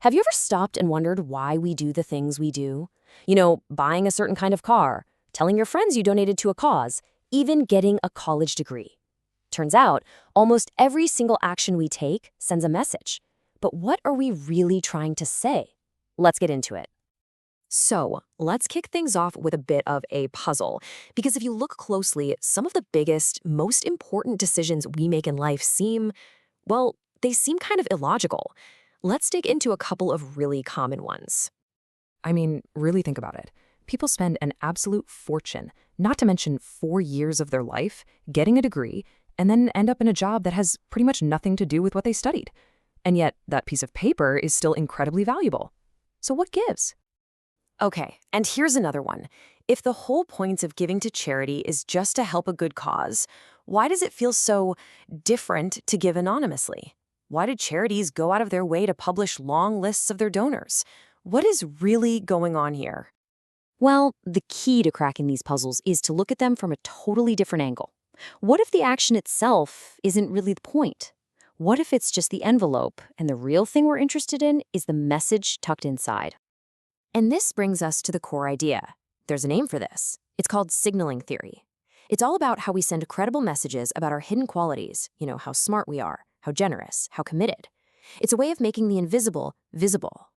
Have you ever stopped and wondered why we do the things we do? Buying a certain kind of car, telling your friends you donated to a cause, even getting a college degree. Turns out, almost every single action we take sends a message. But what are we really trying to say? Let's get into it. So, let's kick things off with a bit of a puzzle. Because if you look closely, some of the biggest, most important decisions we make in life they seem kind of illogical. Let's dig into a couple of really common ones. I mean, really think about it. People spend an absolute fortune, not to mention 4 years of their life, getting a degree, and then end up in a job that has pretty much nothing to do with what they studied. And yet, that piece of paper is still incredibly valuable. So what gives? Okay, and here's another one. If the whole point of giving to charity is just to help a good cause, why does it feel so different to give anonymously? Why do charities go out of their way to publish long lists of their donors? What is really going on here? Well, the key to cracking these puzzles is to look at them from a totally different angle. What if the action itself isn't really the point? What if it's just the envelope, and the real thing we're interested in is the message tucked inside? And this brings us to the core idea. There's a name for this. It's called signaling theory. It's all about how we send credible messages about our hidden qualities, how smart we are, how generous, how committed. It's a way of making the invisible visible.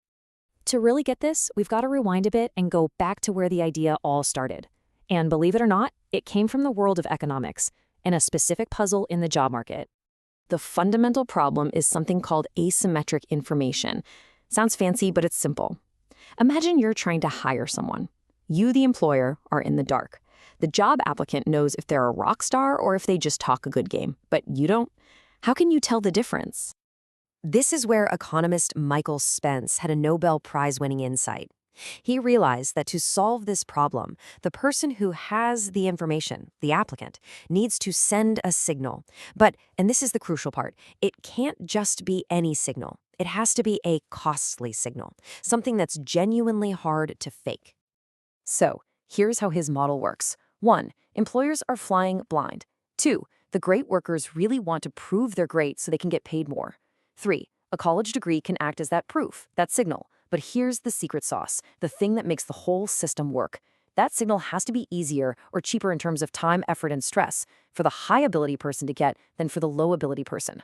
To really get this, we've got to rewind a bit and go back to where the idea all started. And believe it or not, it came from the world of economics and a specific puzzle in the job market. The fundamental problem is something called asymmetric information. Sounds fancy, but it's simple. Imagine you're trying to hire someone. You, the employer, are in the dark. The job applicant knows if they're a rock star or if they just talk a good game, but you don't. How can you tell the difference? This is where economist Michael Spence had a Nobel Prize winning insight. He realized that to solve this problem, the person who has the information, the applicant, needs to send a signal. But, and this is the crucial part, it can't just be any signal. It has to be a costly signal, something that's genuinely hard to fake. So, here's how his model works. 1. Employers are flying blind. 2. The great workers really want to prove they're great so they can get paid more. 3. A college degree can act as that proof, that signal. But here's the secret sauce, the thing that makes the whole system work. That signal has to be easier or cheaper in terms of time, effort, and stress for the high-ability person to get than for the low-ability person.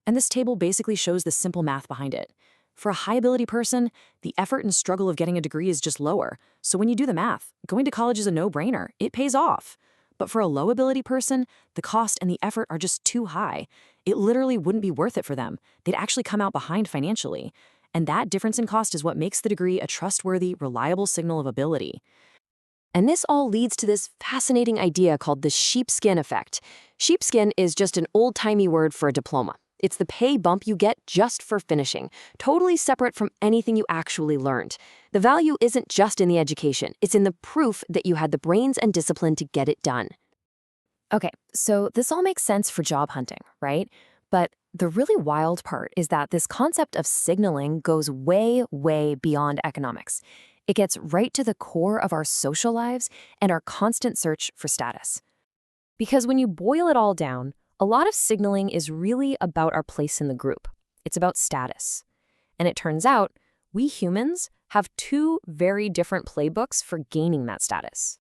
And this table basically shows the simple math behind it. For a high-ability person, the effort and struggle of getting a degree is just lower. So when you do the math, going to college is a no-brainer. It pays off. But for a low-ability person, the cost and the effort are just too high. It literally wouldn't be worth it for them. They'd actually come out behind financially. And that difference in cost is what makes the degree a trustworthy, reliable signal of ability. And this all leads to this fascinating idea called the sheepskin effect. Sheepskin is just an old-timey word for a diploma. It's the pay bump you get just for finishing, totally separate from anything you actually learned. The value isn't just in the education, it's in the proof that you had the brains and discipline to get it done. Okay, so this all makes sense for job hunting, right? But the really wild part is that this concept of signaling goes way, way beyond economics. It gets right to the core of our social lives and our constant search for status. Because when you boil it all down, a lot of signaling is really about our place in the group. It's about status. And it turns out, we humans have two very different playbooks for gaining that status.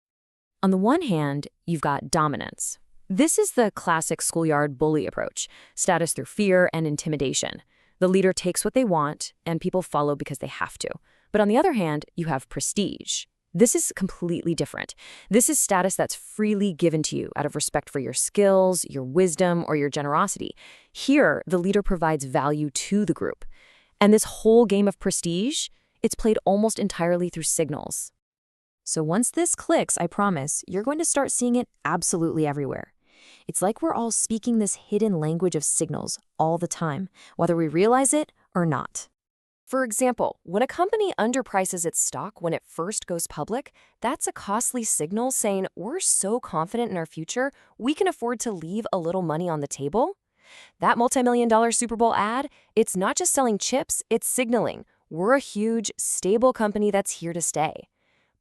On the one hand, you've got dominance. This is the classic schoolyard bully approach, status through fear and intimidation. The leader takes what they want, and people follow because they have to. But on the other hand, you have prestige. This is completely different. This is status that's freely given to you out of respect for your skills, your wisdom, or your generosity. Here, the leader provides value to the group. And this whole game of prestige, it's played almost entirely through signals. So once this clicks, I promise, you're going to start seeing it absolutely everywhere. It's like we're all speaking this hidden language of signals all the time, whether we realize it or not. For example, when a company underprices its stock when it first goes public, that's a costly signal saying we're so confident in our future, we can afford to leave a little money on the table. That multi-million-dollar Super Bowl ad, it's not just selling chips, it's signaling we're a huge, stable company that's here to stay.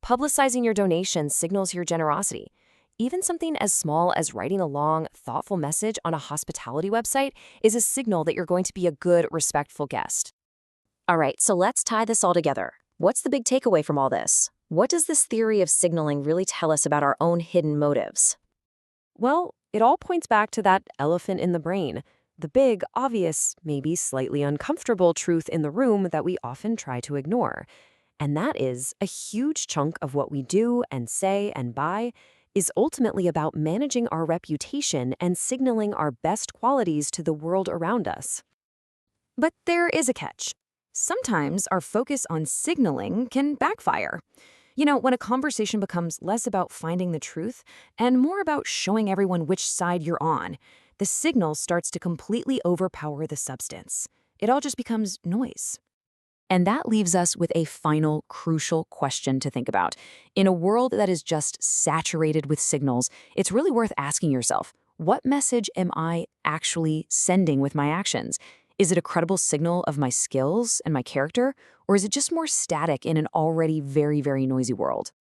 Publicizing your donation signals your generosity. Even something as small as writing a long, thoughtful message on a hospitality website is a signal that you're going to be a good, respectful guest. All right, so let's tie this all together. What's the big takeaway from all this? What does this theory of signaling really tell us about our own hidden motives? Well, it all points back to that elephant in the brain, the big, obvious, maybe slightly uncomfortable truth in the room that we often try to ignore. And that is a huge chunk of what we do and say and buy is ultimately about managing our reputation and signaling our best qualities to the world around us. But there is a catch. Sometimes our focus on signaling can backfire. When a conversation becomes less about finding the truth and more about showing everyone which side you're on, the signal starts to completely overpower the substance. It all just becomes noise. And that leaves us with a final, crucial question to think about. In a world that is just saturated with signals, it's really worth asking yourself, what message am I actually sending with my actions? Is it a credible signal of my skills and my character, or is it just more static in an already very, very noisy world?